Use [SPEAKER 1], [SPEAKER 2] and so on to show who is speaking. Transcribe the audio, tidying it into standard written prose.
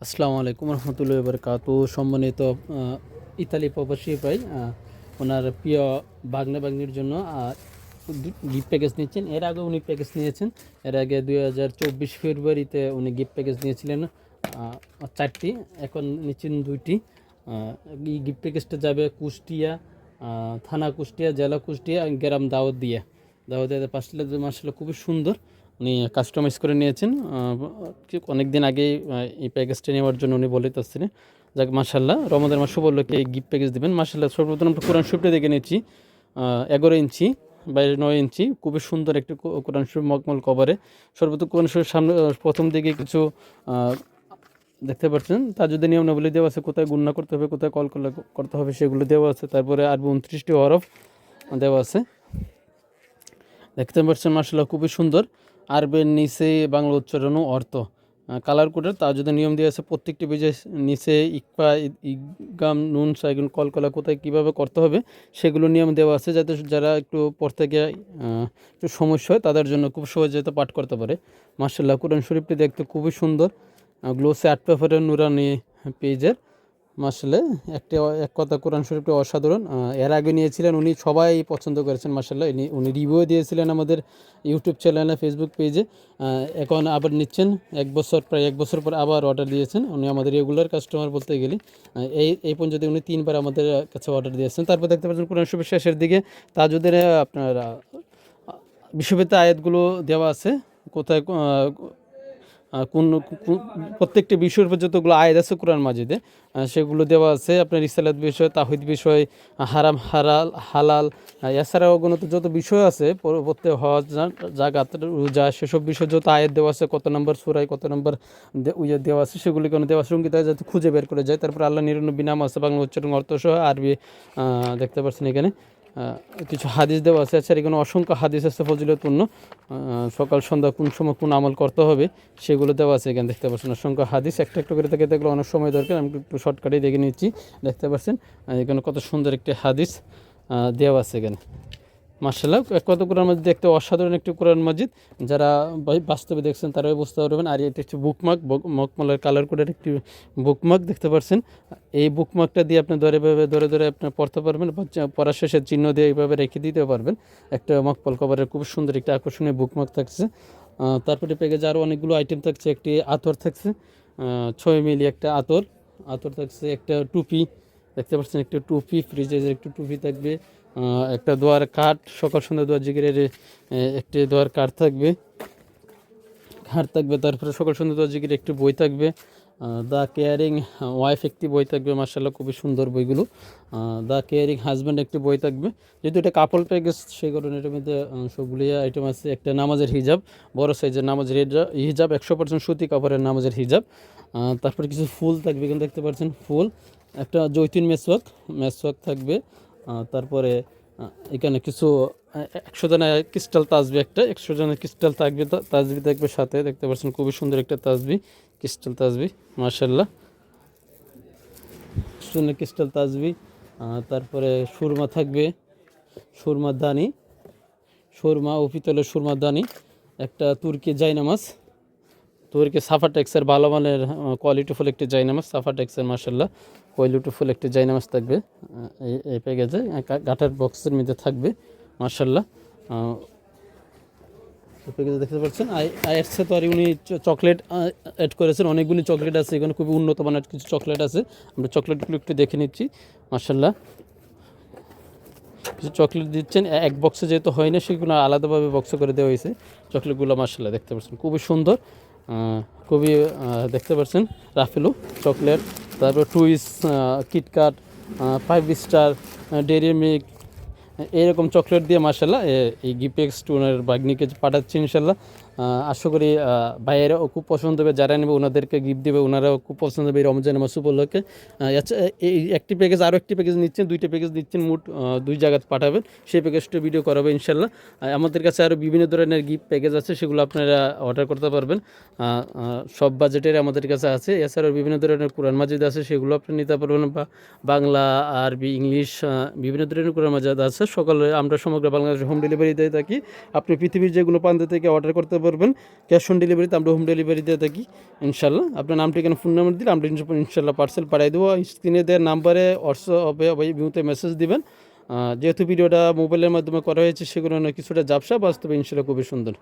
[SPEAKER 1] আসসালামু আলাইকুম রহমতুল্লাহি ওয়া বারাকাতুহু। সম্মানিত ইতালি প্রবাসী ভাই, ওনার প্রিয় ভাগ্নির জন্য গিফট প্যাকেজ নিচ্ছেন। এর আগে উনি প্যাকেজ নিয়েছেন। এর আগে 2024 ফেব্রুয়ারিতে উনি গিফট প্যাকেজ নিয়েছিলেন 4টি, এখন নিচ্ছেন 2টি। এই গিফট প্যাকেজটা যাবে কুষ্টিয়া, থানা কুষ্টিয়া, জেলা কুষ্টিয়া, গ্রাম দাউদ দিয়ে। 5টি মাসাল্লাহ খুবই সুন্দর। উনি কাস্টমাইজ করে নিয়েছেন অনেক দিন আগেই। এই প্যাকেজটা নেওয়ার জন্য উনি বলে আসছিলেন। যাক মাশাল্লাহ, রমজান মাস উপলক্ষে এই গিফট প্যাকেজ দেবেন। মাশাল্লাহ, সর্বপ্রথম আমরা কোরআন শরীফটা দেখে নিচ্ছি। 11 ইঞ্চি বাইরে 9 ইঞ্চি, খুবই সুন্দর একটি কোরআন শরীফ মকমল কভারে। সর্বপ্রথম কোরআন শরীফ সামনে প্রথম দিকে কিছু দেখতে পাচ্ছেন তাজুদের নিয়মাবলী দেওয়া আছে, কোথায় গুণনা করতে হবে, কোথায় কল করতে হবে সেগুলো দেওয়া আছে। তারপরে আরবি 29টি হরফ দেওয়া আছে, দেখতে পাচ্ছেন। মাশাল্লাহ খুবই সুন্দর। আরবের নিচে বাংলা উচ্চারণ ও অর্থ কালার কোডের তাজুদের নিয়ম দেওয়া আছে। প্রত্যেকটি পেজের নিচে ইকফা, ইগাম, নুন, সাইগুন, কলকলা কোথায় কীভাবে করতে হবে সেগুলো নিয়ম দেওয়া আছে, যাতে যারা একটু পড়তে গিয়ে একটু সমস্যা হয় তাদের জন্য খুব সহজে যাতে পাঠ করতে পারে। মাশাল্লাহ, কোরআন শরীফটি দেখতে খুবই সুন্দর। গ্লোসে 8 পেপারের নুরানি পেজের। মাশাল্লাহ, এক কথা কোরআন শরীফটি অসাধারণ। এর আগে নিয়েছিলেন উনি, সবাই পছন্দ করেছেন। মাশাল্লাহ, উনি রিভিউ দিয়েছিলেন আমাদের ইউটিউব চ্যানেলে, ফেসবুক পেজে। এখন আবার নিচ্ছেন প্রায় এক বছর পর আবার অর্ডার দিয়েছেন। উনি আমাদের রেগুলার কাস্টমার বলতে গেলে। এই পর্যন্ত উনি 3বার আমাদের কাছে অর্ডার দিয়েছেন। তারপর দেখতে পাচ্ছেন কোরআন শরীফের শেষের দিকে তাজুদের আপনার বিশ্ববিদ্যালয় আয়াতগুলো দেওয়া আছে, কোথায় কোন প্রত্যেকটি বিষয়ের উপর যতগুলো আয়াত আছে কোরআন মাজিদে সেগুলো দেওয়া আছে। আপনার রিসালাত বিষয়, তাহিদ বিষয়, হারাম হালাল, এছাড়াও গণত যত বিষয় আছে, প্রত্যেক হজ, জাকাত, রোজা, সেসব বিষয় যত আয়াত দেওয়া আছে, কত নম্বর সূরায় কত নম্বর দেওয়া আছে সেগুলি কোনো দেওয়া আছে অঙ্কিত যাতে খুঁজে বের করে যায়। তারপর আল্লাহ 99 নাম আছে, বাংলা উচ্চারণ অর্থসহ আরবি দেখতে পাচ্ছেন এখানে কিছু হাদিস দেওয়া আছে। এছাড়া এখানে অসংখ্য হাদিস আছে ফজিলতপূর্ণ। সকাল সন্ধ্যা কোন সময় কোন আমল করতে হবে সেগুলো দেওয়া আছে এখানে, দেখতে পাচ্ছেন। অসংখ্য হাদিস একটা একটা করে থেকে দেখলে অনেক সময় দরকার, আমি একটু শর্টকাটে দেখে নিচ্ছি। দেখতে পাচ্ছেন এখানে কত সুন্দর একটি হাদিস দেওয়া আছে এখানে। মাশাআল্লাহ, কত কোরআন মাজিদ দেখতে অসাধারণ একটি কোরআন মাজিদ। যারা বাস্তবে দেখছেন তারাই বুঝতে পারবেন। আর এটি হচ্ছে বুকমার্ক, মকমলের কালার কোডের একটি বুকমার্ক, দেখতে পাচ্ছেন। এই বুকমার্কটা দিয়ে আপনি ধরে ধরে আপনার পড়তে পারবেন, পড়ার শেষে চিহ্ন দিয়ে এইভাবে রেখে দিতে পারবেন। একটা মকপল কভারের খুব সুন্দর একটি আকর্ষণীয় বুকমার্ক থাকছে। তারপরে প্যাকেজে আরও অনেকগুলো আইটেম থাকছে। একটি আতর থাকছে, 6 মিলি একটা আতর থাকছে। একটা টুপি দেখতে পাচ্ছেন, একটা টুপি ফ্রিজে একটু টুপি থাকবে। একটা দোয়ার কাঠ, সকাল সন্ধ্যা দোয়ার জিকিরের একটি দোয়ার কাঠ থাকবে। তারপরে সকাল সন্ধ্যা দোয়ার জিকিরের একটি বই থাকবে। দ্য কেয়ারিং ওয়াইফ একটি বই থাকবে। মার্শাল্লাহ, খুবই সুন্দর বইগুলো। দ্য কেয়ারিং হাজব্যান্ড একটি বই থাকবে। যেহেতু এটা কাপড় প্যাকেজ সেই কারণে এটার মধ্যে সবগুলি আইটেম আছে। একটা নামাজের হিজাব, বড় সাইজের নামাজের হিজাব, 100% সুতি কাপড়ের নামাজের হিজাব। তারপরে কিছু ফুল থাকবে এখানে, দেখতে পাচ্ছেন ফুল। একটা জৈতুন মেসওয়াক থাকবে। তারপরে এখানে কিছু 100 জনের ক্রিস্টাল তাসবি, একটা 100 জনের ক্রিস্টাল থাকবে, তাসবি থাকবে সাথে, দেখতে পাচ্ছেন খুবই সুন্দর একটা তাসবি, ক্রিস্টাল তাসবি। মাশাআল্লাহ, সুন্দর ক্রিস্টাল তাসবি। তারপরে সুরমা থাকবে, সুরমার দানি, সুরমা ও পিতলের সুরমার দানি। একটা তুর্কি জায়নামাজ, তুর্কি সাফাটেক্সের ভালো মানের কোয়ালিটিফুল একটি জায়নামাজ, সাফাটেক্সের। মাশাআল্লাহ, কোয়ালিটিফুল একটি জায়নামাজ থাকবে এই প্যাকেজে, কাঠের বক্সের মধ্যে থাকবে। মাশাআল্লাহ, প্যাকেজে দেখতে পাচ্ছেন। এর সাথে তো আর উনি চকলেট অ্যাড করেছেন, অনেকগুলি চকলেট আছে এখানে, খুবই উন্নত মানের কিছু চকলেট আছে। আমরা চকলেটগুলো একটু দেখে নিচ্ছি। মাশাআল্লাহ, কিছু চকলেট দিচ্ছেন এক বক্সে, যেহেতু হয় না সেগুলো আলাদাভাবে বক্সে করে দেওয়া হয়েছে চকলেটগুলো। মাশাআল্লাহ, দেখতে পাচ্ছেন খুবই সুন্দর, খুবই দেখতে পাচ্ছেন রাফেলো চকলেট। তারপর টুইস, কিটক্যাট, 5 স্টার, ডেইরি মিল্ক, এইরকম চকলেট দিয়ে মাশাআল্লাহ এই গিফটেক্স টুনের বাগনিকে পাঠাচ্ছি ইনশাল্লাহ। আশা করি ভাইয়েরাও খুব পছন্দ হবে, যারা নেবে ওনাদেরকে গিফট দেবে, ওনারাও খুব পছন্দ হবে এই রমজান মাস উপলক্ষে। এই একটি প্যাকেজ, আরও একটি প্যাকেজ নিচ্ছেন, 2টা প্যাকেজ নিচ্ছেন, মোট 2 জায়গায় পাঠাবেন। সেই প্যাকেজটা ভিডিও করাবে ইনশাল্লাহ। আমাদের কাছে আরও বিভিন্ন ধরনের গিফট প্যাকেজ আছে, সেগুলো আপনারা অর্ডার করতে পারবেন। সব বাজেটের আমাদের কাছে আছে। এছাড়াও বিভিন্ন ধরনের কোরআন মাজিদ আছে, সেগুলো আপনি নিতে পারবেন। বা বাংলা, আরবি, ইংলিশ বিভিন্ন ধরনের কোরআন মাজিদ আছে। সকালে আমরা সমগ্র বাংলাদেশে হোম ডেলিভারি দিয়ে থাকি। আপনি পৃথিবীর যে কোনো প্রান্ত থেকে অর্ডার করতে পারবেন। ক্যাশ অন ডেলিভারিতে আমরা হোম ডেলিভারি দিয়ে থাকি ইনশাল্লাহ। আপনার নাম ঠিকানা ফোন নাম্বার দিলে আমরা ইনশাল্লাহ পার্সেল পাঠিয়ে দেবো। স্ক্রিনে দেওয়ার নাম্বারে হোয়াটসঅ্যাপে বা ইমোতে মেসেজ দিবেন। যেহেতু ভিডিওটা মোবাইলের মাধ্যমে করা হয়েছে সেগুলো কিছুটা ঝাপসা, বাস্তবে ইনশাল্লাহ খুবই সুন্দর।